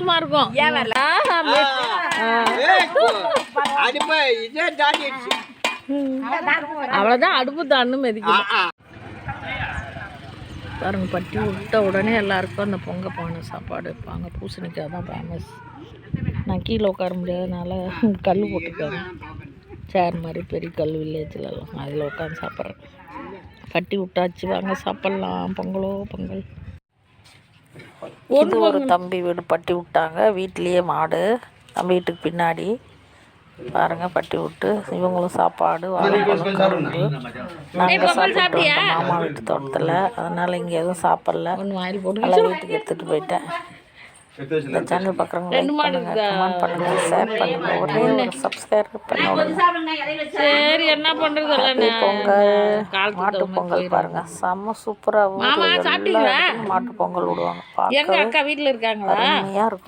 சந்தோஷமா இருக்கும். அவ்வளோதான், அடுப்பு தான்னு மிதிக்கணும். பாருங்க, பட்டி விட்ட உடனே எல்லாருக்கும் அந்த பொங்க பானை சாப்பாடு வைப்பாங்க. பூசணிக்காய் தான் ஃபேமஸ். நான் கீழே உட்கார முடியாதனால கல் போட்டிருக்காங்க, சேர் மாதிரி பெரிய கல் வில்லேஜ்லலாம், அதில் உட்காந்து சாப்பிட்றேன். பட்டி விட்டாச்சு, வாங்க சாப்பிட்லாம். பொங்கலோ பொங்கல். இது ஒரு தம்பி வீடு பட்டி விட்டாங்க. வீட்லேயே மாடு, நம்ம வீட்டுக்கு பின்னாடி பாருங்க பட்டி விட்டு. இவங்களும் சாப்பாடு, வாழைப்பழம், கரும்பு. நாங்கள் சாப்பிட்டோம் மாமா வீட்டு தோட்டத்தில், அதனால் இங்கே எதுவும் சாப்பிடல. நல்லா வீட்டுக்கு எடுத்துகிட்டு போயிட்டேன். இந்த சேனல் பார்க்குறவங்க லைக் பண்ணுங்கள், கமெண்ட் பண்ணுங்கள், ஷேர் பண்ணுங்கள், ஒரே ஒரு சப்ஸ்கிரைப் பண்ணுங்கள். சரி, என்ன பண்ணுறது? பொங்கல், மாட்டு பொங்கல் பாருங்க, செம்ம சூப்பராக மாட்டு பொங்கல் விடுவாங்க. பார்க்க அக்கா வீட்டில் இருக்காங்களா, அருமையாக இருக்கும்.